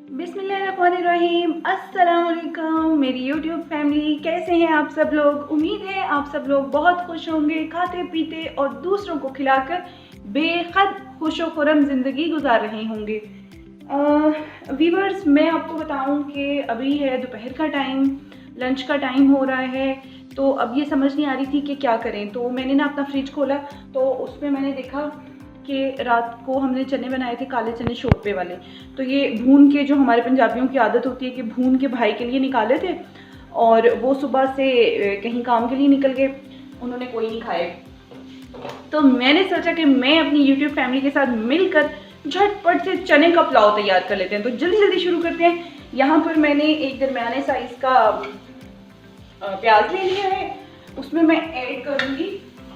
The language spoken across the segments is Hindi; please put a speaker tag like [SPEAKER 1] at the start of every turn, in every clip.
[SPEAKER 1] बिस्मिल्लाहिर्रहमानिर्रहीम। अस्सलाम वालेकुम मेरी यूट्यूब फैमिली, कैसे हैं आप सब लोग। उम्मीद है आप सब लोग बहुत खुश होंगे, खाते पीते और दूसरों को खिलाकर बेहद खुश व खुर्रम ज़िंदगी गुजार रहे होंगे। वीवर्स, मैं आपको बताऊं कि अभी है दोपहर का टाइम, लंच का टाइम हो रहा है। तो अब ये समझ नहीं आ रही थी कि क्या करें। तो मैंने ना अपना फ्रिज खोला, तो उसमें मैंने देखा कि रात को हमने चने बनाए थे, काले चने शोरपे वाले। तो ये भून के, जो हमारे पंजाबियों की आदत होती है कि भून के भाई के लिए निकाले थे, और वो सुबह से कहीं काम के लिए निकल गए, उन्होंने कोई नहीं खाए। तो मैंने सोचा कि मैं अपनी यूट्यूब फैमिली के साथ मिलकर झटपट से चने का पुलाव तैयार कर लेते हैं। तो जल्दी जल्दी शुरू करते हैं। यहाँ पर मैंने एक दरमियाने साइज का प्याज ले लिया है, उसमें मैं ऐड करूँगी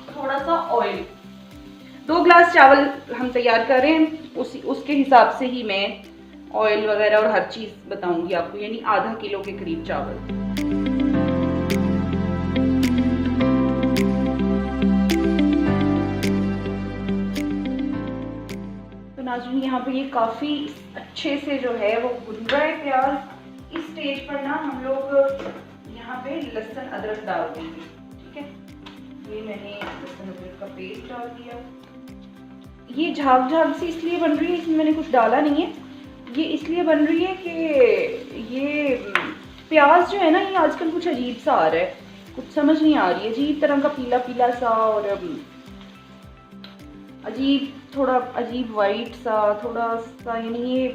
[SPEAKER 1] थोड़ा सा ऑयल। 2 ग्लास चावल हम तैयार कर रहे हैं, उसके हिसाब से ही मैं ऑयल वगैरह और हर चीज़ बताऊंगी आपको, यानी आधा किलो के करीब चावल। तो नाज़रीन, यहाँ पे ये काफ़ी अच्छे से जो है वो भुन रहा है प्याज। इस स्टेज पर ना हम लोग यहाँ पे लहसुन अदरक डाल देंगे। ठीक है, ये मैंने लहसुन अदरक का पेस्ट डाल दिया। ये झाग झाग सी इसलिए बन रही है, इसमें मैंने कुछ डाला नहीं है। ये इसलिए बन रही है कि ये प्याज जो है ना, ये आजकल कुछ अजीब सा आ रहा है, कुछ समझ नहीं आ रही है, अजीब तरह का पीला पीला सा, और अजीब, थोड़ा अजीब वाइट सा, थोड़ा सा, यानी ये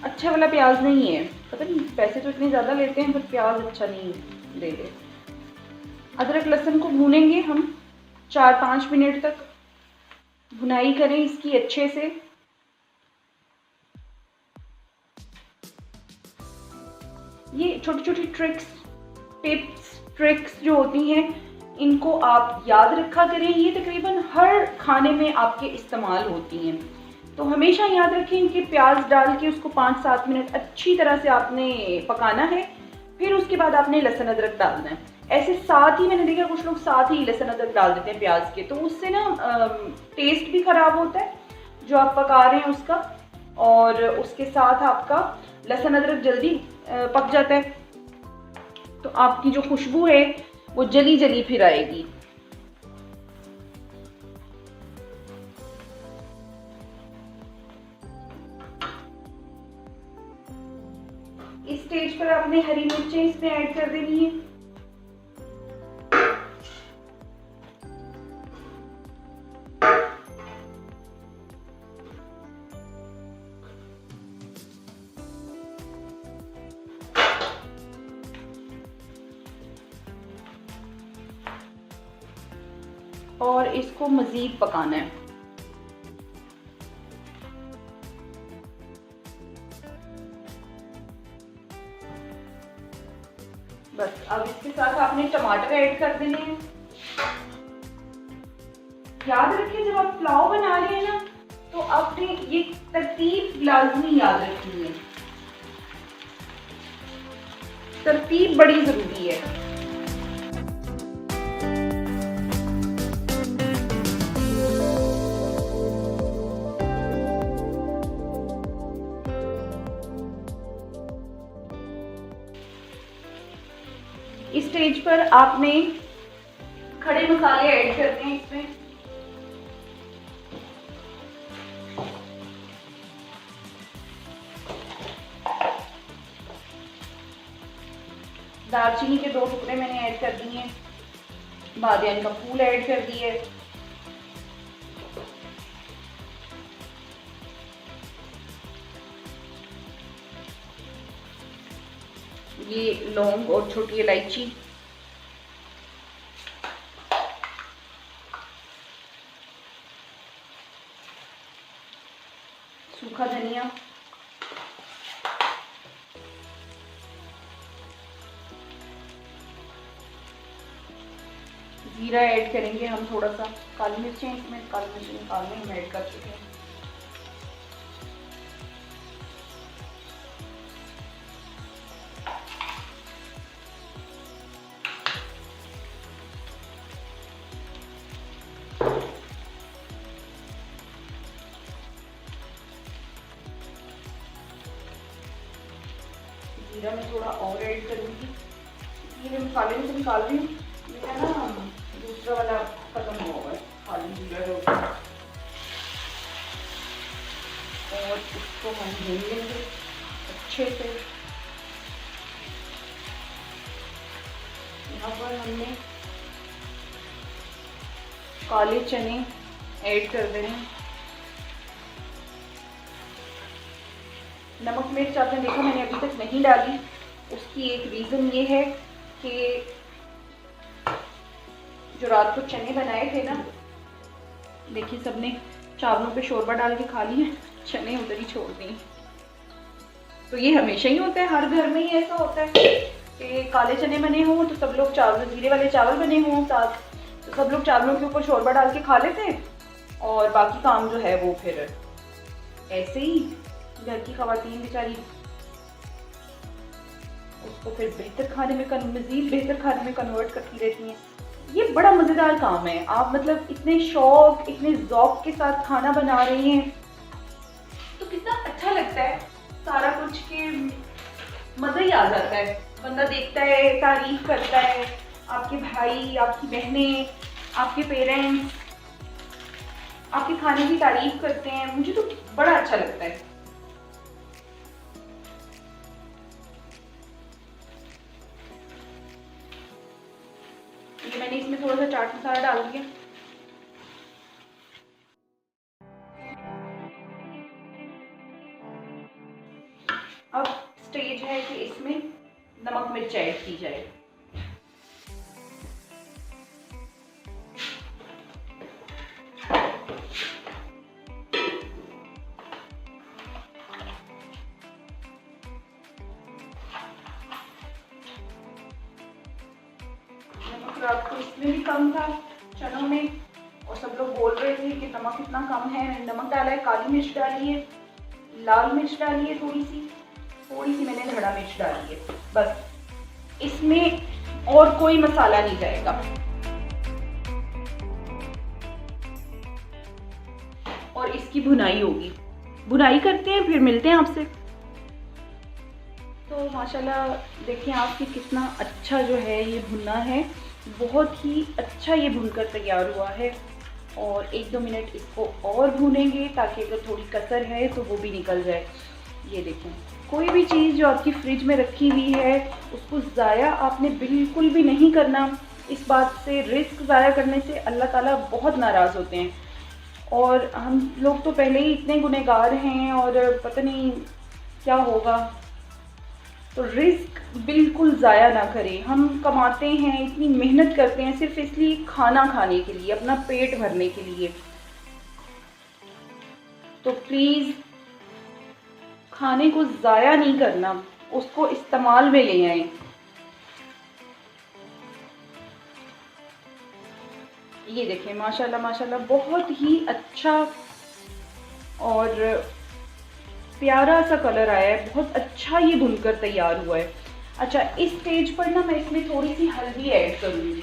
[SPEAKER 1] अच्छा वाला प्याज नहीं है। पता नहीं, पैसे तो इतने ज़्यादा लेते हैं पर प्याज अच्छा नहीं दे रहे। अदरक लहसुन को भूनेंगे हम 4-5 मिनट तक, भुनाई करें इसकी अच्छे से। ये छोटी छोटी टिप्स ट्रिक्स जो होती हैं, इनको आप याद रखा करें। ये तकरीबन हर खाने में आपके इस्तेमाल होती हैं। तो हमेशा याद रखें कि प्याज डाल के उसको 5-7 मिनट अच्छी तरह से आपने पकाना है। फिर उसके बाद आपने लहसुन अदरक डालना है। ऐसे साथ ही मैंने देखा कुछ लोग साथ ही लहसुन अदरक डाल देते हैं प्याज के, तो उससे ना टेस्ट भी खराब होता है जो आप पका रहे हैं उसका, और उसके साथ आपका लहसुन अदरक जल्दी पक जाता है, तो आपकी जो खुशबू है वो जली जली फिर आएगी। इस स्टेज पर आपने हरी मिर्चें इसमें ऐड कर देनी है। और इसको मजीद पकाना है। बस अब इसके साथ आपने टमाटर ऐड कर देने हैं। याद रखिए, जब आप पुलाव बना रहे हैं ना, तो आपने ये तरतीब लाजमी याद रखनी है। तरतीब बड़ी जरूरी है। इस स्टेज पर आपने खड़े मसाले ऐड करते हैं इसमें। दालचीनी के 2 टुकड़े मैंने ऐड कर दिए हैं। बादियान का फूल ऐड कर दिए। ये लौंग और छोटी इलायची, सूखा धनिया, जीरा ऐड करेंगे हम थोड़ा सा। काली मिर्चें, इसमें काली मिर्च निकालने हम ऐड कर चुके हैं। जीरा मैं थोड़ा और ऐड करूँगी। ये मैं मसाले में से निकाल रही हूँ, मेरा ना दूसरा वाला खत्म हुआ हुआ है, खाली जीरा है उसमें। और इसको हम भून लेंगे अच्छे से। यहाँ पर हमने काले चने ऐड कर देने। नमक मिर्च आपने देखा मैंने अभी तक नहीं डाली, उसकी एक रीज़न ये है कि जो रात को चने बनाए थे ना, देखिए सबने चावलों पे शोरबा डाल के खा लिए, चने उधर ही छोड़ दिए। तो ये हमेशा ही होता है, हर घर में ही ऐसा होता है कि काले चने बने हों तो सब लोग चावल, जीरे वाले चावल बने हों साथ, तो सब लोग चावलों के ऊपर शोरबा डाल के खा लेते हैं और बाकी काम जो है वो फिर ऐसे ही घर की खवातीन बेचारी उसको फिर बेहतर खाने में मज़ीद बेहतर खाने में कन्वर्ट करती रहती हैं। ये बड़ा मज़ेदार काम है। आप मतलब इतने शौक, इतने ज़ौक़ के साथ खाना बना रहे हैं तो कितना अच्छा लगता है सारा कुछ, के मज़ा ही आ जाता है। बंदा देखता है, तारीफ करता है, आपके भाई, आपकी बहनें, आपके पेरेंट्स आपके खाने की तारीफ करते हैं, मुझे तो बड़ा अच्छा लगता है। ये मैंने इसमें थोड़ा सा चाट मसाला डाल दिया। अब स्टेज है कि इसमें नमक मिर्च ऐड की जाए। रात को इसमें भी कम था चनों में, और सब लोग बोल रहे थे कि नमक इतना कम है। मैंने नमक डाला है, काली मिर्च डाली है, लाल मिर्च डाली है, थोड़ी सी मैंने धड़ा मिर्च डाली है, बस। इसमें और कोई मसाला नहीं जाएगा। और इसकी भुनाई होगी, भुनाई करते हैं फिर मिलते हैं आपसे। तो माशाल्लाह देखिए आप कि कितना अच्छा जो है ये भुना है, बहुत ही अच्छा ये भुनकर तैयार हुआ है। और 1-2 मिनट इसको और भूनेंगे ताकि अगर थोड़ी कसर है तो वो भी निकल जाए। ये देखें, कोई भी चीज़ जो आपकी फ्रिज में रखी हुई है उसको ज़ाया आपने बिल्कुल भी नहीं करना। इस बात से, रिस्क ज़ाया करने से अल्लाह ताला बहुत नाराज़ होते हैं। और हम लोग तो पहले ही इतने गुनहगार हैं और पता नहीं क्या होगा। तो रिस्क बिल्कुल ज़ाया ना करें। हम कमाते हैं, इतनी मेहनत करते हैं सिर्फ इसलिए खाना खाने के लिए, अपना पेट भरने के लिए। तो प्लीज़ खाने को ज़ाया नहीं करना, उसको इस्तेमाल में ले आएं। ये देखें माशाल्लाह माशाल्लाह बहुत ही अच्छा और प्यारा सा कलर आया है, बहुत अच्छा ये भुनकर तैयार हुआ है। अच्छा, इस स्टेज पर ना मैं इसमें थोड़ी सी हल्दी ऐड करूँगी।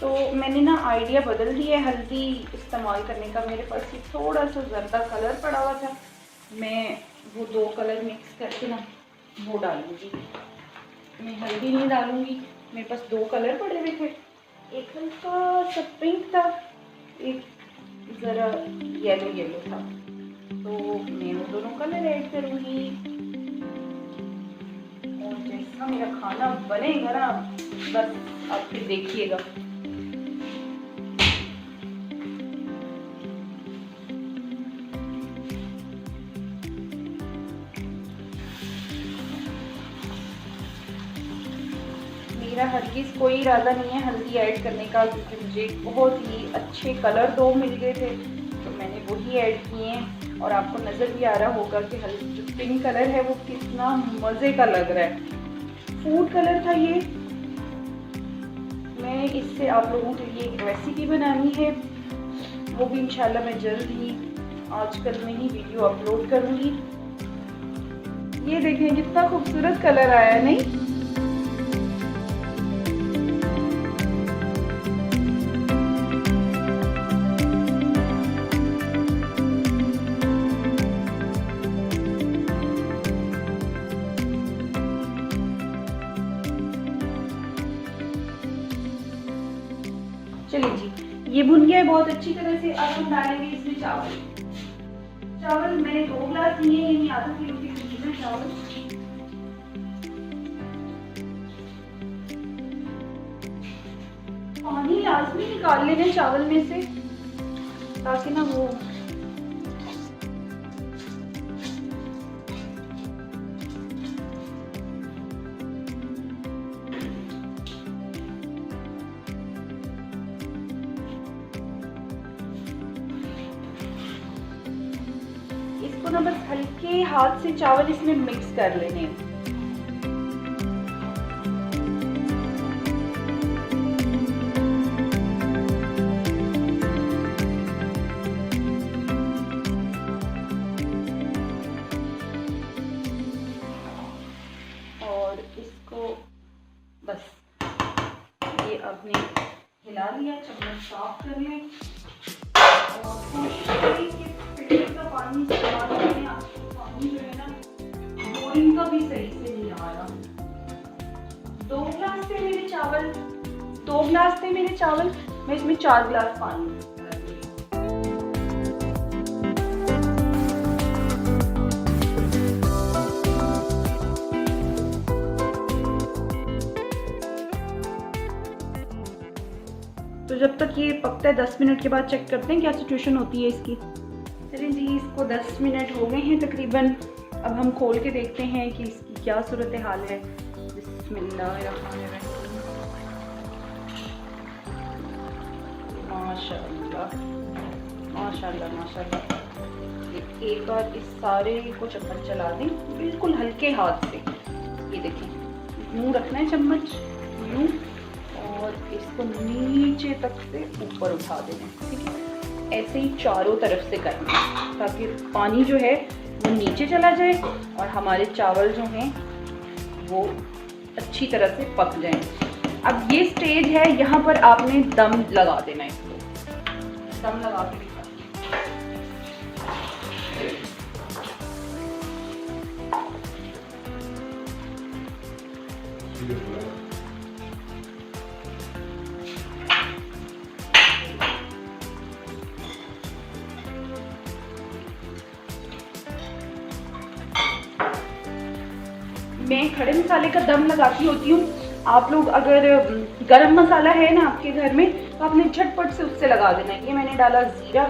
[SPEAKER 1] तो मैंने ना आइडिया बदल दिया है हल्दी इस्तेमाल करने का। मेरे पास ये थोड़ा सा ज़र्दा कलर पड़ा हुआ था, मैं वो 2 कलर मिक्स करके ना वो डालूँगी। मैं हल्दी नहीं डालूँगी, मेरे पास 2 कलर पड़े हुए थे, एक हल्का सा पिंक था, एक ज़रा येलो था। तो मैं वो दोनों कलर ऐड करूँगी। और जैसा मेरा खाना बनेगा ना, बस आप फिर देखिएगा। मेरा हरगिज़ कोई इरादा नहीं है हल्दी ऐड करने का, क्योंकि मुझे बहुत ही अच्छे कलर 2 मिल गए थे तो मैंने वही ऐड किए हैं। और आपको नज़र भी आ रहा होगा कि हल्दी जो पिंक कलर है वो कितना मज़े का लग रहा है। फूड कलर था ये। मैं इससे आप लोगों के लिए एक रेसिपी बनानी है, वो भी इंशाल्लाह मैं जल्द ही आजकल में ही वीडियो अपलोड करूँगी। ये देखें कितना खूबसूरत कलर आया है, नहीं? चलिए जी, ये भुन गया है बहुत अच्छी तरह से। अब हम डालेंगे इसमें चावल। चावल मैंने 2 ग्लास लिए, यानी आधा किलो के करीब है चावल। पानी लाजमी निकाल लेना चावल में से, ताकि ना वो इसको ना बस हल्के हाथ से चावल इसमें मिक्स कर लेने हैं। और इसको बस ये आपने हिला लिया, चम्मच साफ कर लें और कोशिश करें कि फिल्टर का पानी इस्तेमाल करें। आपको पानी जो है ना बोरिंग का भी सही से नहीं आ रहा। 2 ग्लास थे मेरे चावल, मैं इसमें 4 ग्लास पानी। तो जब तक ये पकता है 10 मिनट के बाद चेक करते हैं क्या सिचुएशन होती है इसकी। चलिए जी, इसको 10 मिनट हो गए हैं तकरीबन। अब हम खोल के देखते हैं कि इसकी क्या सूरत हाल है। बिस्मिल्लाहिर्रहमानिर्रहीम। माशाअल्लाह माशाअल्लाह माशाअल्लाह। एक बार इस सारे को चम्मच चला दें बिल्कुल हल्के हाथ से। ये देखें, यूँ रखना है चम्मच यूँ, और इसको नीचे तक से ऊपर उठा देना है। ठीक है, ऐसे ही चारों तरफ से करना है ताकि पानी जो है वो नीचे चला जाए और हमारे चावल जो हैं वो अच्छी तरह से पक जाएं। अब ये स्टेज है, यहाँ पर आपने दम लगा देना है। इसको दम लगा के दिखा। मैं खड़े मसाले का दम लगाती होती हूँ। आप लोग अगर गरम मसाला है ना आपके घर में तो आपने झटपट से उससे लगा देना है। ये मैंने डाला ज़ीरा।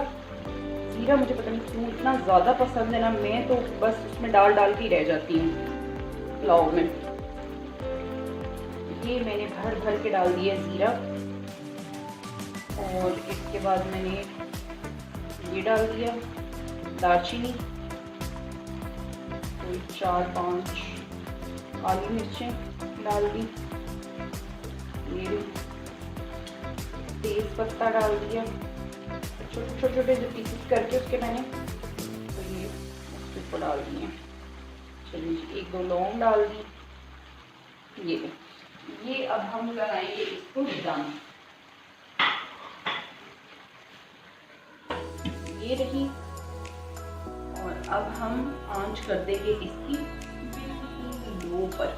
[SPEAKER 1] ज़ीरा मुझे पता नहीं क्यों इतना ज़्यादा पसंद है ना, मैं तो बस उसमें डाल के ही रह जाती हूँ पुलाव में। ये मैंने भर के डाल दिया ज़ीरा, और इसके बाद मैंने ये डाल दिया दालचीनी, 4-5 काली मिर्चें डाल दी, ये तेज पत्ता डाल दिया छोटे छोटे जो पीसेस करके उसके मैंने, तो ये उसको डाल दिए। चलिए 1-2 लौंग डाल दी। ये अब हम लगाएंगे इसको दम। ये रही, और अब हम आंच कर देंगे इसकी लो पर।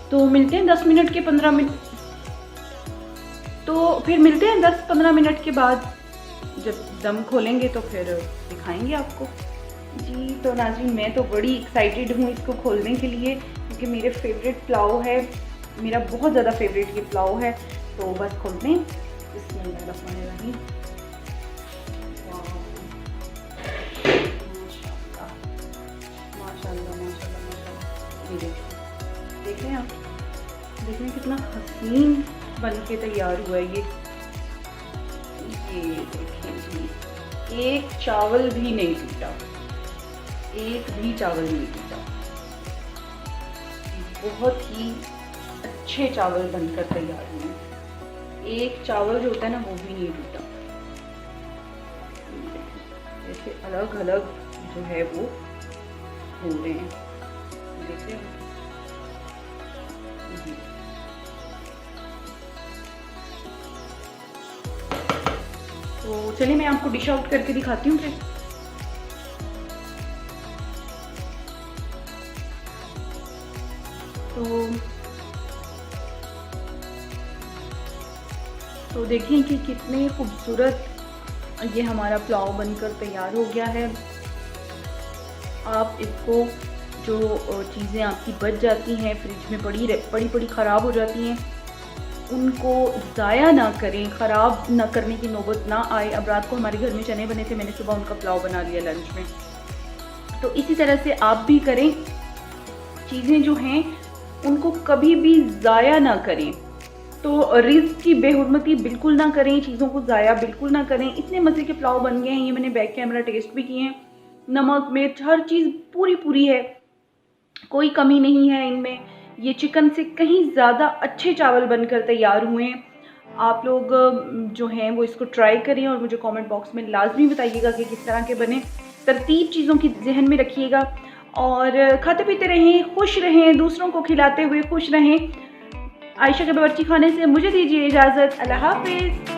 [SPEAKER 1] तो मिलते हैं 10 मिनट के 15 मिनट, तो फिर मिलते हैं 10-15 मिनट के बाद। जब दम खोलेंगे तो फिर दिखाएंगे आपको जी। तो नाज़रीन, मैं तो बड़ी एक्साइटेड हूँ इसको खोलने के लिए, क्योंकि मेरे फेवरेट पुलाव है, मेरा बहुत ज़्यादा फेवरेट ये पुलाव है। तो बस खोलते हैं। बिस्मिल्लाहिर्रहमानिर्रहीम। माशाल्लाह माशाल्लाह माशाल्लाह। ये देखें आप, देखें कितना हसीन बन के तैयार हुआ है ये देखें जी, एक चावल भी नहीं टूटा, एक भी चावल नहीं टूटा। बहुत ही अच्छे चावल बनकर तैयार हुए हैं। एक चावल जो होता है ना वो भी नहीं टूटा। से अलग अलग जो है वो हो रहे हैं, देखते हैं। तो चलिए मैं आपको डिश आउट करके दिखाती हूँ फिर। तो देखिए कि कितने खूबसूरत ये हमारा पुलाव बनकर तैयार हो गया है। आप इसको जो चीज़ें आपकी बच जाती हैं फ्रिज में पड़ी ख़राब हो जाती हैं, उनको ज़ाया ना करें, ख़राब ना करने की नौबत ना आए। अब रात को हमारे घर में चने बने थे, मैंने सुबह उनका पुलाव बना लिया लंच में। तो इसी तरह से आप भी करें, चीज़ें जो हैं उनको कभी भी ज़ाया ना करें। तो रिज़्क की बेहुरमती बिल्कुल ना करें, चीज़ों को ज़ाया बिल्कुल ना करें। इतने मज़े के पुलाव बन गए हैं, ये मैंने बैक कैमरा टेस्ट भी किए हैं। नमक मिर्च हर चीज़ पूरी है, कोई कमी नहीं है इनमें। ये चिकन से कहीं ज़्यादा अच्छे चावल बनकर तैयार हुए हैं। आप लोग जो हैं वो इसको ट्राई करें और मुझे कमेंट बॉक्स में लाजमी बताइएगा कि किस तरह के बने। तरतीब चीज़ों की जहन में रखिएगा और खाते पीते रहें, खुश रहें, दूसरों को खिलाते हुए खुश रहें। आयशा के बावर्ची खाने से मुझे दीजिए इजाज़त। अल्लाह हाफ़िज़।